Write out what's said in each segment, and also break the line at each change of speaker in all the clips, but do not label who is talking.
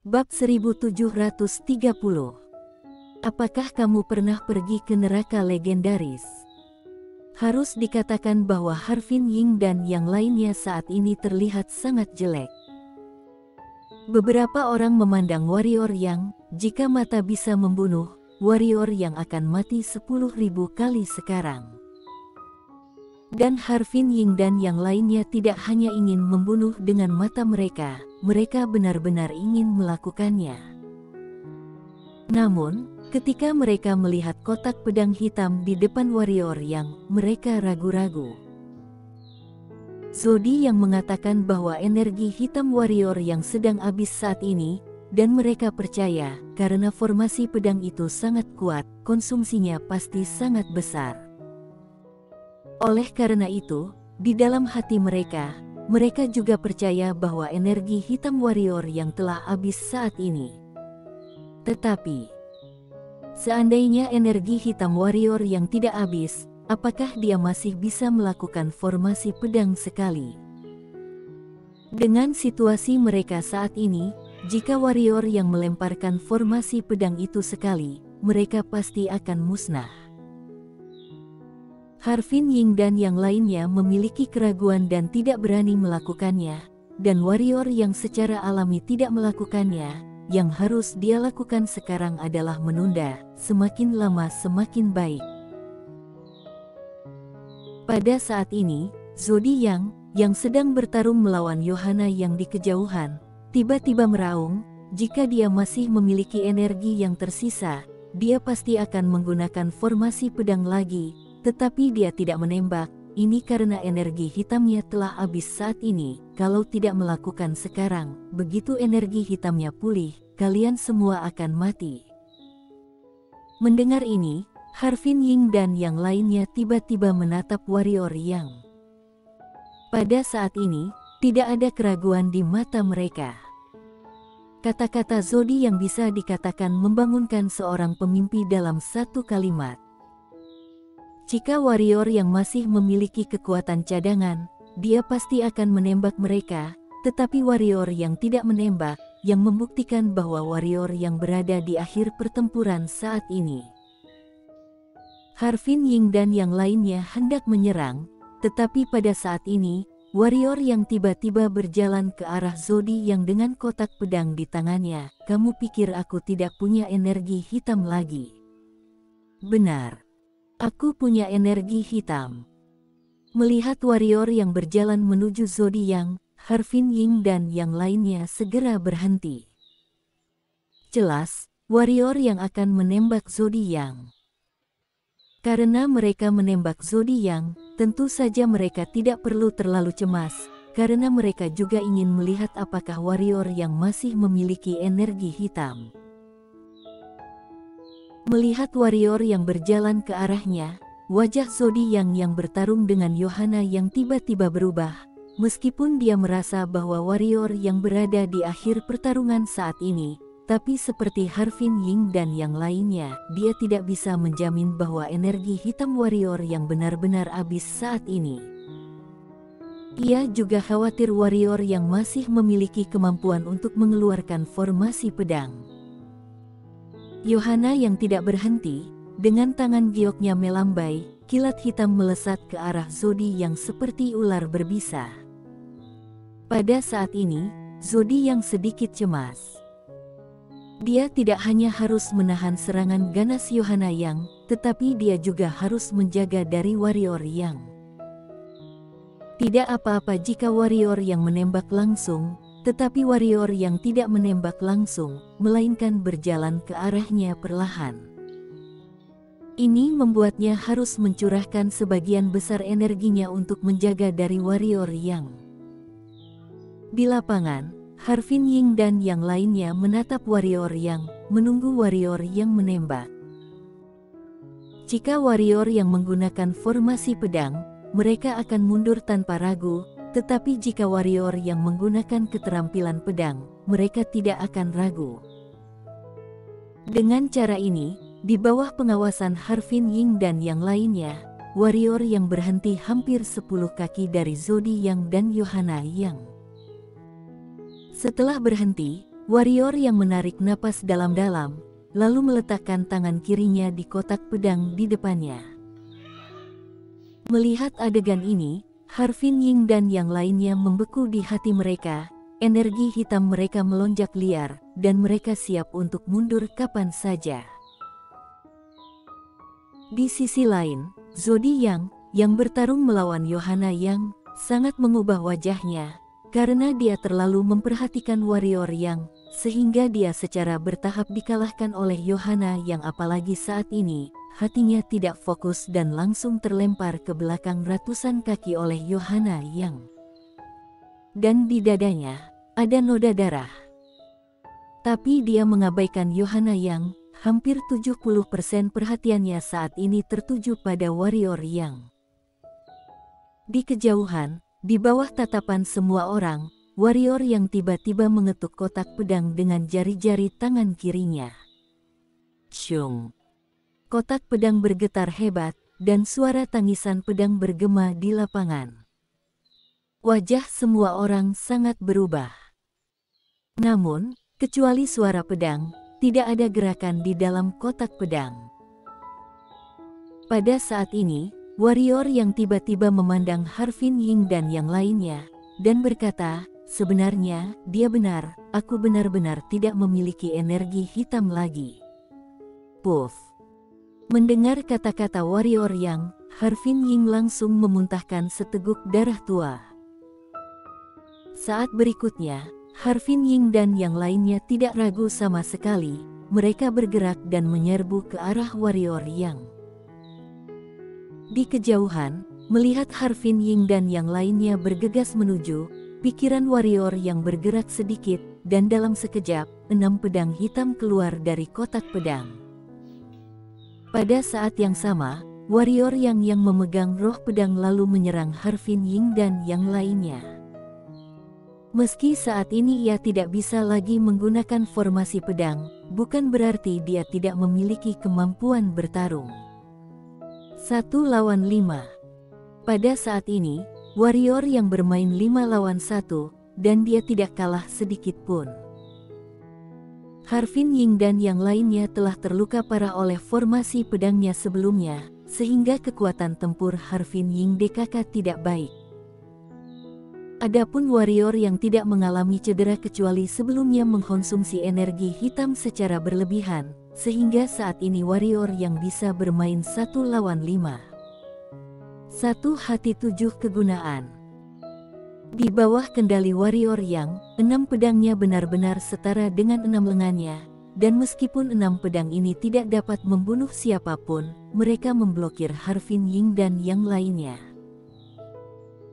Bab 1730. Apakah kamu pernah pergi ke neraka legendaris? Harus dikatakan bahwa Harvin Ying dan yang lainnya saat ini terlihat sangat jelek. Beberapa orang memandang warrior yang, jika mata bisa membunuh, warrior yang akan mati 10.000 kali sekarang. Dan Harvin Ying dan yang lainnya tidak hanya ingin membunuh dengan mata mereka, mereka benar-benar ingin melakukannya. Namun, ketika mereka melihat kotak pedang hitam di depan warrior yang, mereka ragu-ragu. Zodi yang mengatakan bahwa energi hitam warrior yang sedang habis saat ini, dan mereka percaya, karena formasi pedang itu sangat kuat, konsumsinya pasti sangat besar. Oleh karena itu, di dalam hati mereka juga percaya bahwa energi hitam warrior yang telah habis saat ini. Tetapi, seandainya energi hitam warrior yang tidak habis, apakah dia masih bisa melakukan formasi pedang sekali? Dengan situasi mereka saat ini, jika warrior yang melemparkan formasi pedang itu sekali, mereka pasti akan musnah. Harvin Ying dan yang lainnya memiliki keraguan dan tidak berani melakukannya, dan warrior yang secara alami tidak melakukannya, yang harus dia lakukan sekarang adalah menunda, semakin lama semakin baik. Pada saat ini, Zodi yang sedang bertarung melawan Yohana yang di kejauhan, tiba-tiba meraung, jika dia masih memiliki energi yang tersisa, dia pasti akan menggunakan formasi pedang lagi. Tetapi dia tidak menembak, ini karena energi hitamnya telah habis saat ini. Kalau tidak melakukan sekarang, begitu energi hitamnya pulih, kalian semua akan mati. Mendengar ini, Harvin Ying dan yang lainnya tiba-tiba menatap warrior yang. Pada saat ini, tidak ada keraguan di mata mereka. Kata-kata Zodi yang bisa dikatakan membangunkan seorang pemimpi dalam satu kalimat. Jika warrior yang masih memiliki kekuatan cadangan, dia pasti akan menembak mereka, tetapi warrior yang tidak menembak, yang membuktikan bahwa warrior yang berada di akhir pertempuran saat ini. Harvin Ying dan yang lainnya hendak menyerang, tetapi pada saat ini, warrior yang tiba-tiba berjalan ke arah Zodi yang dengan kotak pedang di tangannya, kamu pikir aku tidak punya energi hitam lagi? Benar. Aku punya energi hitam. Melihat warrior yang berjalan menuju Zodi yang, Harvin Ying dan yang lainnya segera berhenti. Jelas, warrior yang akan menembak Zodi yang. Karena mereka menembak Zodi yang, tentu saja mereka tidak perlu terlalu cemas, karena mereka juga ingin melihat apakah warrior yang masih memiliki energi hitam. Melihat warrior yang berjalan ke arahnya, wajah Zodi yang bertarung dengan Yohana yang tiba-tiba berubah, meskipun dia merasa bahwa warrior yang berada di akhir pertarungan saat ini, tapi seperti Harvin Ying dan yang lainnya, dia tidak bisa menjamin bahwa energi hitam warrior yang benar-benar habis saat ini. Ia juga khawatir warrior yang masih memiliki kemampuan untuk mengeluarkan formasi pedang. Yohana yang tidak berhenti, dengan tangan gioknya melambai, kilat hitam melesat ke arah Zodi yang seperti ular berbisa. Pada saat ini, Zodi yang sedikit cemas. Dia tidak hanya harus menahan serangan ganas Yohana yang, tetapi dia juga harus menjaga dari warrior yang. Tidak apa-apa jika warrior yang menembak langsung, tetapi warrior yang tidak menembak langsung, melainkan berjalan ke arahnya perlahan. Ini membuatnya harus mencurahkan sebagian besar energinya untuk menjaga dari warrior yang. Di lapangan, Harvin Ying dan yang lainnya menatap warrior yang, menunggu warrior yang menembak. Jika warrior yang menggunakan formasi pedang, mereka akan mundur tanpa ragu. Tetapi jika warrior yang menggunakan keterampilan pedang, mereka tidak akan ragu. Dengan cara ini, di bawah pengawasan Harvin Ying dan yang lainnya, warrior yang berhenti hampir 10 kaki dari Zodi yang dan Yohana yang. Setelah berhenti, warrior yang menarik napas dalam-dalam, lalu meletakkan tangan kirinya di kotak pedang di depannya. Melihat adegan ini, Harvin Ying dan yang lainnya membeku di hati mereka. Energi hitam mereka melonjak liar, dan mereka siap untuk mundur kapan saja. Di sisi lain, Zodi yang bertarung melawan Yohana Yang, sangat mengubah wajahnya, karena dia terlalu memperhatikan warrior Yang, sehingga dia secara bertahap dikalahkan oleh Yohana Yang. Apalagi saat ini, hatinya tidak fokus dan langsung terlempar ke belakang ratusan kaki oleh Yohana Yang. Dan di dadanya ada noda darah. Tapi dia mengabaikan Yohana Yang. Hampir 70% perhatiannya saat ini tertuju pada warrior Yang. Di kejauhan, di bawah tatapan semua orang, warrior Yang tiba-tiba mengetuk kotak pedang dengan jari-jari tangan kirinya. Syung! Kotak pedang bergetar hebat, dan suara tangisan pedang bergema di lapangan. Wajah semua orang sangat berubah. Namun, kecuali suara pedang, tidak ada gerakan di dalam kotak pedang. Pada saat ini, warrior Yang tiba-tiba memandang Harvin Ying dan yang lainnya, dan berkata, sebenarnya, dia benar, aku benar-benar tidak memiliki energi hitam lagi. Puff! Mendengar kata-kata warrior Yang, Harvin Ying langsung memuntahkan seteguk darah tua. Saat berikutnya, Harvin Ying dan yang lainnya tidak ragu sama sekali, mereka bergerak dan menyerbu ke arah warrior Yang. Di kejauhan, melihat Harvin Ying dan yang lainnya bergegas menuju, pikiran warrior Yang bergerak sedikit, dan dalam sekejap, 6 pedang hitam keluar dari kotak pedang. Pada saat yang sama, warrior Yang memegang roh pedang lalu menyerang Harvin Ying dan yang lainnya. Meski saat ini ia tidak bisa lagi menggunakan formasi pedang, bukan berarti dia tidak memiliki kemampuan bertarung. 1 lawan 5. Pada saat ini, warrior Yang bermain 5 lawan 1, dan dia tidak kalah sedikit pun. Harvin Ying dan yang lainnya telah terluka parah oleh formasi pedangnya sebelumnya, sehingga kekuatan tempur Harvin Ying DKK tidak baik. Adapun warrior Yang tidak mengalami cedera kecuali sebelumnya mengkonsumsi energi hitam secara berlebihan, sehingga saat ini warrior Yang bisa bermain 1 lawan 5. 1 hati 7 kegunaan. Di bawah kendali warrior Yang, 6 pedangnya benar-benar setara dengan 6 lengannya, dan meskipun 6 pedang ini tidak dapat membunuh siapapun, mereka memblokir Harvin Ying dan yang lainnya.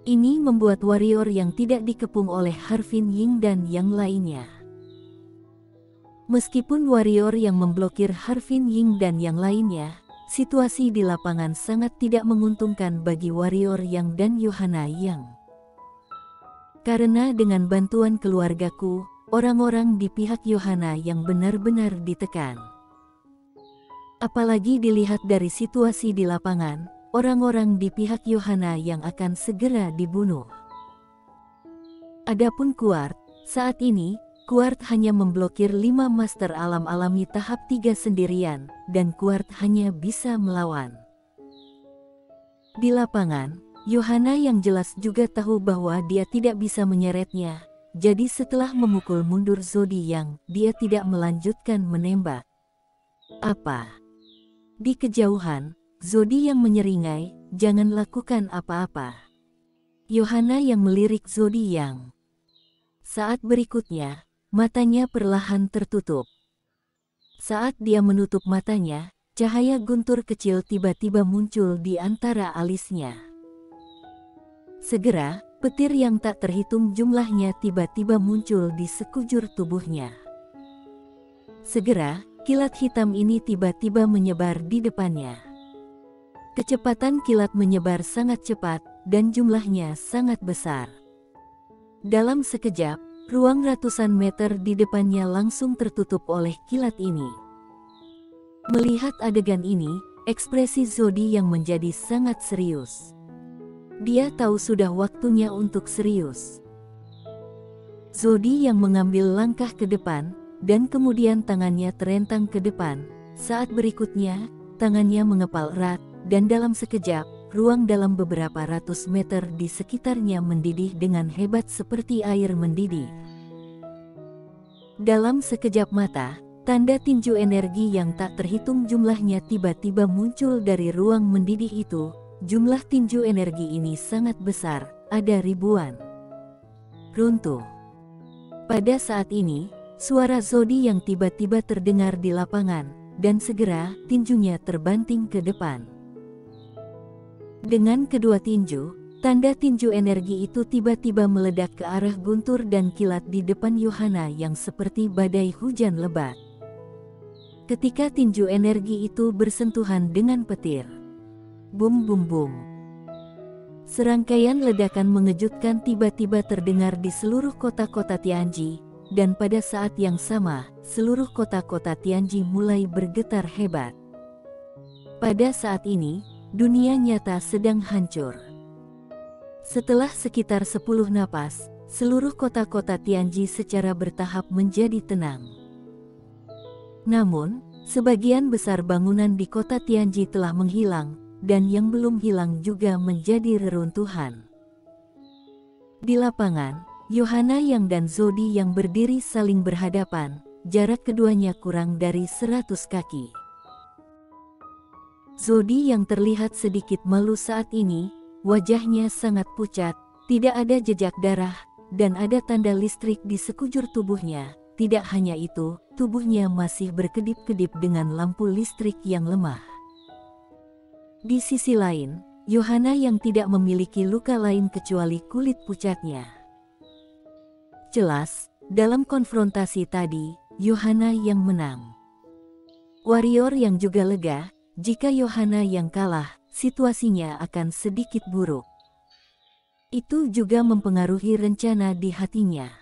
Ini membuat warrior Yang tidak dikepung oleh Harvin Ying dan yang lainnya. Meskipun warrior Yang memblokir Harvin Ying dan yang lainnya, situasi di lapangan sangat tidak menguntungkan bagi warrior Yang dan Yohana Yang. Karena dengan bantuan keluargaku, orang-orang di pihak Yohana Yang benar-benar ditekan. Apalagi dilihat dari situasi di lapangan, orang-orang di pihak Yohana Yang akan segera dibunuh. Adapun Kuart, saat ini, Kuart hanya memblokir 5 master alam alami tahap 3 sendirian, dan Kuart hanya bisa melawan. Di lapangan, Yohana Yang jelas juga tahu bahwa dia tidak bisa menyeretnya, jadi setelah memukul mundur Zodi Yang, dia tidak melanjutkan menembak. Apa? Di kejauhan, Zodi Yang menyeringai, jangan lakukan apa-apa. Yohana Yang melirik Zodi Yang. Saat berikutnya, matanya perlahan tertutup. Saat dia menutup matanya, cahaya guntur kecil tiba-tiba muncul di antara alisnya. Segera, petir yang tak terhitung jumlahnya tiba-tiba muncul di sekujur tubuhnya. Segera, kilat hitam ini tiba-tiba menyebar di depannya. Kecepatan kilat menyebar sangat cepat, dan jumlahnya sangat besar. Dalam sekejap, ruang ratusan meter di depannya langsung tertutup oleh kilat ini. Melihat adegan ini, ekspresi Zodi Yang menjadi sangat serius. Dia tahu sudah waktunya untuk serius. Zodi yang mengambil langkah ke depan, dan kemudian tangannya terentang ke depan. Saat berikutnya, tangannya mengepal erat, dan dalam sekejap, ruang dalam beberapa ratus meter di sekitarnya mendidih dengan hebat seperti air mendidih. Dalam sekejap mata, tanda tinju energi yang tak terhitung jumlahnya tiba-tiba muncul dari ruang mendidih itu. Jumlah tinju energi ini sangat besar, ada ribuan. Runtuh. Pada saat ini, suara Zodi yang tiba-tiba terdengar di lapangan, dan segera tinjunya terbanting ke depan. Dengan kedua tinju, tanda tinju energi itu tiba-tiba meledak ke arah guntur dan kilat di depan Yohana yang seperti badai hujan lebat. Ketika tinju energi itu bersentuhan dengan petir. Bum bum bum. Serangkaian ledakan mengejutkan tiba-tiba terdengar di seluruh kota-kota Tianji, dan pada saat yang sama, seluruh kota-kota Tianji mulai bergetar hebat. Pada saat ini, dunia nyata sedang hancur. Setelah sekitar 10 napas, seluruh kota-kota Tianji secara bertahap menjadi tenang. Namun, sebagian besar bangunan di kota Tianji telah menghilang, dan yang belum hilang juga menjadi reruntuhan. Di lapangan, Yohana Yang dan Zodi yang berdiri saling berhadapan, jarak keduanya kurang dari 100 kaki. Zodi yang terlihat sedikit malu saat ini, wajahnya sangat pucat, tidak ada jejak darah, dan ada tanda listrik di sekujur tubuhnya. Tidak hanya itu, tubuhnya masih berkedip-kedip dengan lampu listrik yang lemah. Di sisi lain, Yohana yang tidak memiliki luka lain kecuali kulit pucatnya. Jelas, dalam konfrontasi tadi, Yohana yang menang. Warrior yang juga lega, jika Yohana yang kalah, situasinya akan sedikit buruk. Itu juga mempengaruhi rencana di hatinya.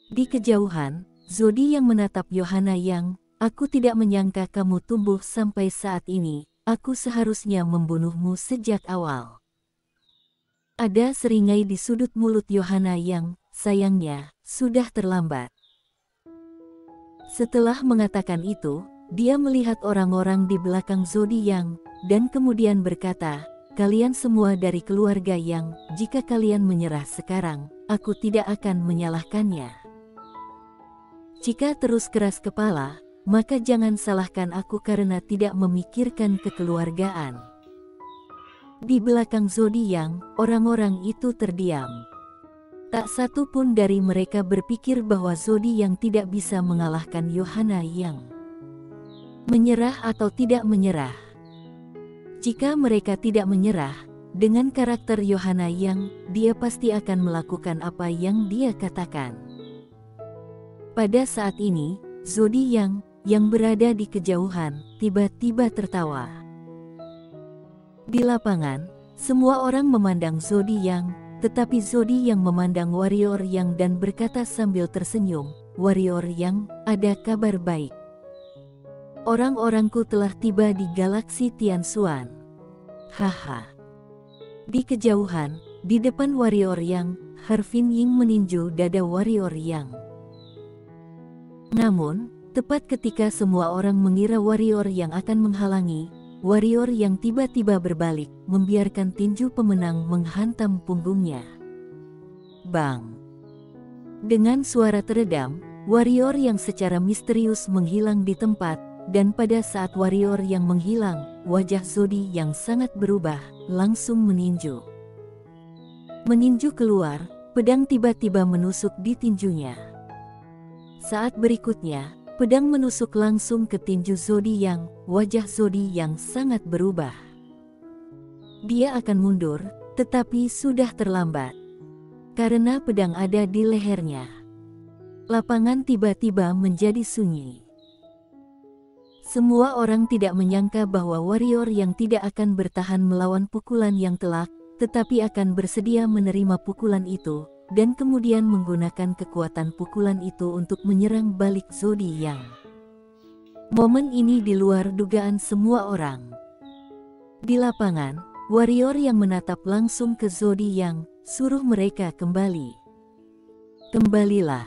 Di kejauhan, Zodi yang menatap Yohana yang, "Aku tidak menyangka kamu tumbuh sampai saat ini. Aku seharusnya membunuhmu sejak awal." Ada seringai di sudut mulut Yohana yang, sayangnya, sudah terlambat. Setelah mengatakan itu, dia melihat orang-orang di belakang Zodi yang, dan kemudian berkata, "Kalian semua dari keluarga yang, jika kalian menyerah sekarang, aku tidak akan menyalahkannya. Jika terus keras kepala, maka jangan salahkan aku karena tidak memikirkan kekeluargaan." Di belakang Zodi yang, orang-orang itu terdiam. Tak satu pun dari mereka berpikir bahwa Zodi yang tidak bisa mengalahkan Yohana yang. Menyerah atau tidak menyerah. Jika mereka tidak menyerah, dengan karakter Yohana yang, dia pasti akan melakukan apa yang dia katakan. Pada saat ini, Zodi yang berada di kejauhan, tiba-tiba tertawa. Di lapangan, semua orang memandang Zodi yang, tetapi Zodi yang memandang Warrior yang dan berkata sambil tersenyum, "Warrior yang, ada kabar baik. Orang-orangku telah tiba di galaksi Tianxuan." Haha. Di kejauhan, di depan Warrior yang, Harvin Ying meninju dada Warrior yang. Namun, tepat ketika semua orang mengira Warrior yang akan menghalangi, Warrior yang tiba-tiba berbalik, membiarkan tinju pemenang menghantam punggungnya. Bang! Dengan suara teredam, Warrior yang secara misterius menghilang di tempat, dan pada saat Warrior yang menghilang, wajah Zodi yang sangat berubah, langsung meninju. Meninju keluar, pedang tiba-tiba menusuk di tinjunya. Saat berikutnya, pedang menusuk langsung ke tinju Zodi yang, wajah Zodi yang sangat berubah. Dia akan mundur, tetapi sudah terlambat. Karena pedang ada di lehernya. Lapangan tiba-tiba menjadi sunyi. Semua orang tidak menyangka bahwa Warrior yang tidak akan bertahan melawan pukulan yang telak, tetapi akan bersedia menerima pukulan itu, dan kemudian menggunakan kekuatan pukulan itu untuk menyerang balik Zodi yang. Momen ini di luar dugaan semua orang. Di lapangan, Warrior yang menatap langsung ke Zodi yang, "Suruh mereka kembali." Kembalilah.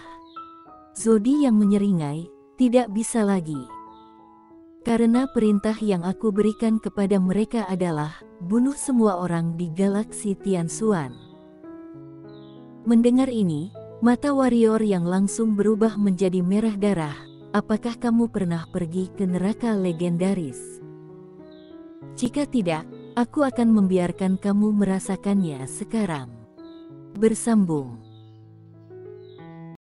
Zodi yang menyeringai, tidak bisa lagi. Karena perintah yang aku berikan kepada mereka adalah, bunuh semua orang di galaksi Tianxuan. Mendengar ini, mata warrior yang langsung berubah menjadi merah darah. Apakah kamu pernah pergi ke neraka legendaris? Jika tidak, aku akan membiarkan kamu merasakannya sekarang. Bersambung.